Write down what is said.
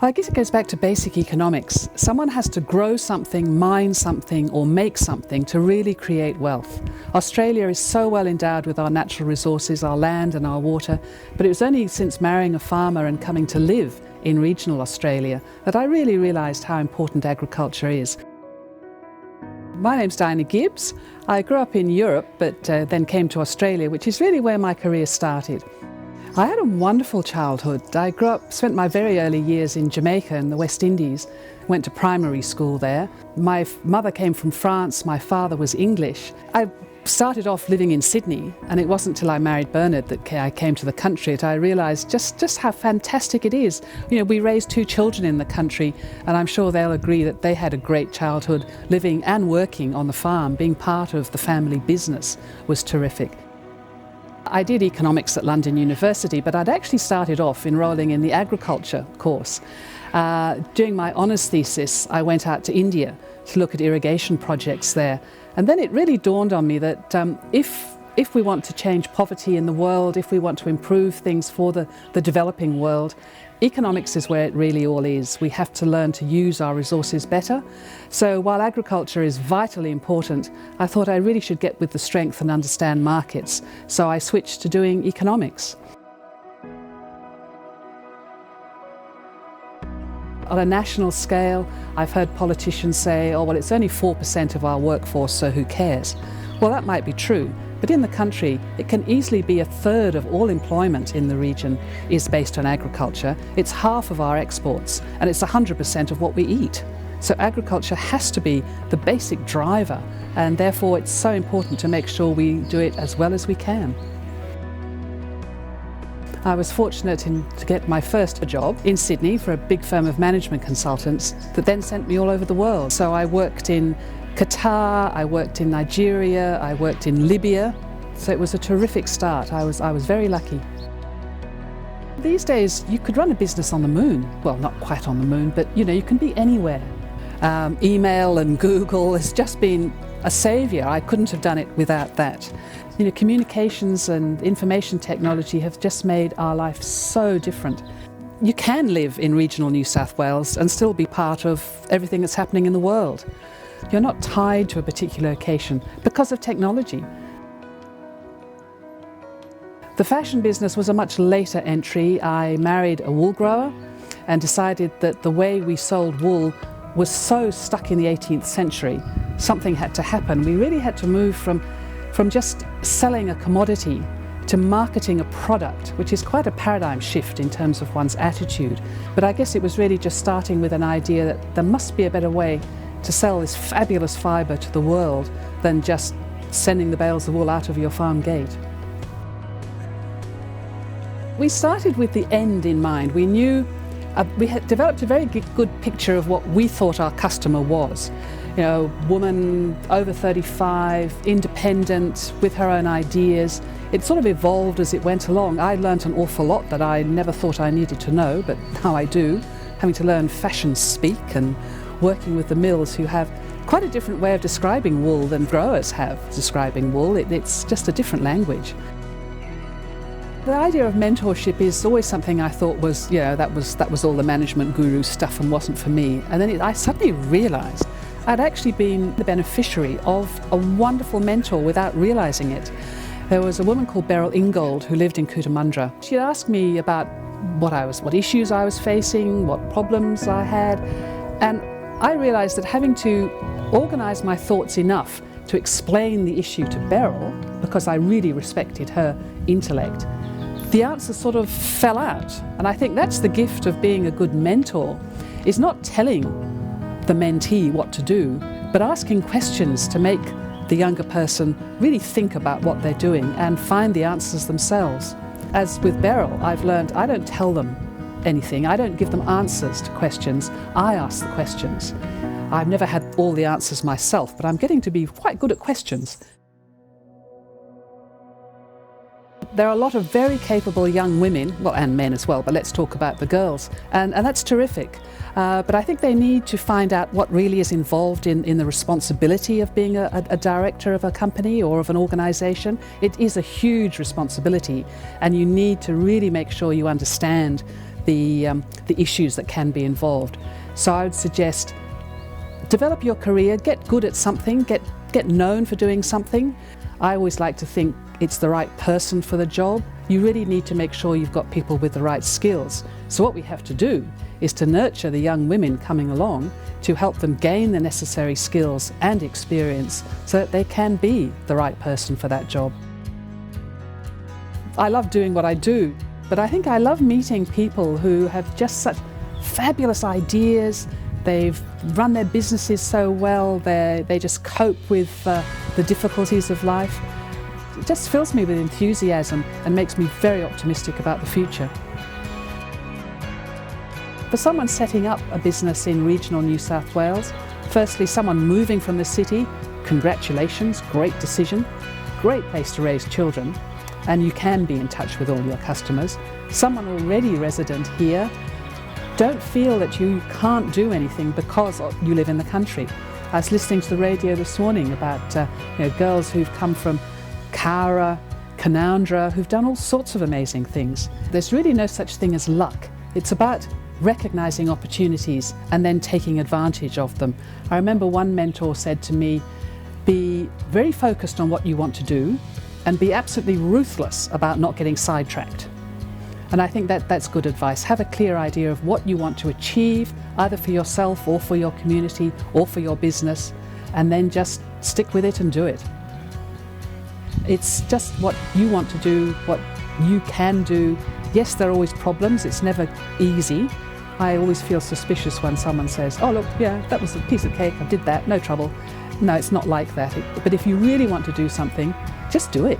Well, I guess it goes back to basic economics. Someone has to grow something, mine something, or make something to really create wealth. Australia is so well endowed with our natural resources, our land and our water, but it was only since marrying a farmer and coming to live in regional Australia that I really realised how important agriculture is. My name's Gibbs. I grew up in Europe, but then came to Australia, which is really where my career started. I had a wonderful childhood. I spent my very early years in Jamaica in the West Indies, went to primary school there. My mother came from France, my father was English. I started off living in Sydney, and it wasn't till I married Bernard that I came to the country that I realised just how fantastic it is. You know, we raised 2 children in the country, and I'm sure they'll agree that they had a great childhood living and working on the farm. Being part of the family business was terrific. I did economics at London University, but I'd actually started off enrolling in the agriculture course. Doing my honours thesis, I went out to India to look at irrigation projects there. And then it really dawned on me that if we want to change poverty in the world, if we want to improve things for the developing world, economics is where it really all is. We have to learn to use our resources better. So while agriculture is vitally important, I thought I really should get with the strength and understand markets. So I switched to doing economics. On a national scale, I've heard politicians say, oh, well, it's only 4% of our workforce, so who cares? Well, that might be true, but in the country, it can easily be 1/3 of all employment in the region is based on agriculture. It's half of our exports, and it's 100% of what we eat. So agriculture has to be the basic driver, and therefore it's so important to make sure we do it as well as we can. I was fortunate to get my first job in Sydney for a big firm of management consultants that then sent me all over the world. So I worked in Qatar, I worked in Nigeria, I worked in Libya. So it was a terrific start. I was very lucky. These days you could run a business on the moon. Well, not quite on the moon, but you know, you can be anywhere. Email and Google has just been a saviour. I couldn't have done it without that. You know, communications and information technology have just made our life so different. You can live in regional New South Wales and still be part of everything that's happening in the world. You're not tied to a particular location because of technology. The fashion business was a much later entry. I married a wool grower and decided that the way we sold wool was so stuck in the 18th century. Something had to happen. We really had to move from just selling a commodity to marketing a product, which is quite a paradigm shift in terms of one's attitude. But I guess it was really just starting with an idea that there must be a better way to sell this fabulous fibre to the world than just sending the bales of wool out of your farm gate. We started with the end in mind. We knew we had developed a very good picture of what we thought our customer was. You know, woman over 35, independent, with her own ideas. It sort of evolved as it went along. I learnt an awful lot that I never thought I needed to know, but now I do, having to learn fashion speak and working with the mills who have quite a different way of describing wool than growers have describing wool. It's just a different language. The idea of mentorship is always something I thought was, you know, that was all the management guru stuff and wasn't for me. And then I suddenly realised I'd actually been the beneficiary of a wonderful mentor without realising it. There was a woman called Beryl Ingold who lived in Cootamundra. She'd ask me about what issues I was facing, what problems I had, and I realised that having to organise my thoughts enough to explain the issue to Beryl, because I really respected her intellect, the answer sort of fell out. And I think that's the gift of being a good mentor, is not telling the mentee what to do, but asking questions to make the younger person really think about what they're doing and find the answers themselves. As with Beryl, I've learned I don't tell them anything. I don't give them answers to questions. I ask the questions. I've never had all the answers myself, but I'm getting to be quite good at questions. There are a lot of very capable young women, well, and men as well, but let's talk about the girls, and that's terrific. But I think they need to find out what really is involved in the responsibility of being a director of a company or of an organisation. It is a huge responsibility, and you need to really make sure you understand the issues that can be involved. So I would suggest develop your career, get good at something, get known for doing something. I always like to think it's the right person for the job. You really need to make sure you've got people with the right skills. So what we have to do is to nurture the young women coming along to help them gain the necessary skills and experience so that they can be the right person for that job. I love doing what I do, but I think I love meeting people who have just such fabulous ideas. They've run their businesses so well, they just cope with the difficulties of life. It just fills me with enthusiasm and makes me very optimistic about the future. For someone setting up a business in regional New South Wales, firstly, someone moving from the city, congratulations, great decision, great place to raise children, and you can be in touch with all your customers. Someone already resident here, don't feel that you can't do anything because you live in the country. I was listening to the radio this morning about girls who've come from Cowra, Canowindra, who've done all sorts of amazing things. There's really no such thing as luck. It's about recognising opportunities and then taking advantage of them. I remember one mentor said to me, be very focused on what you want to do and be absolutely ruthless about not getting sidetracked. And I think that's good advice. Have a clear idea of what you want to achieve, either for yourself or for your community or for your business, and then just stick with it and do it. It's just what you want to do, what you can do. Yes, there are always problems. It's never easy. I always feel suspicious when someone says, oh look, yeah, that was a piece of cake, I did that, no trouble. No, it's not like that. But if you really want to do something, just do it.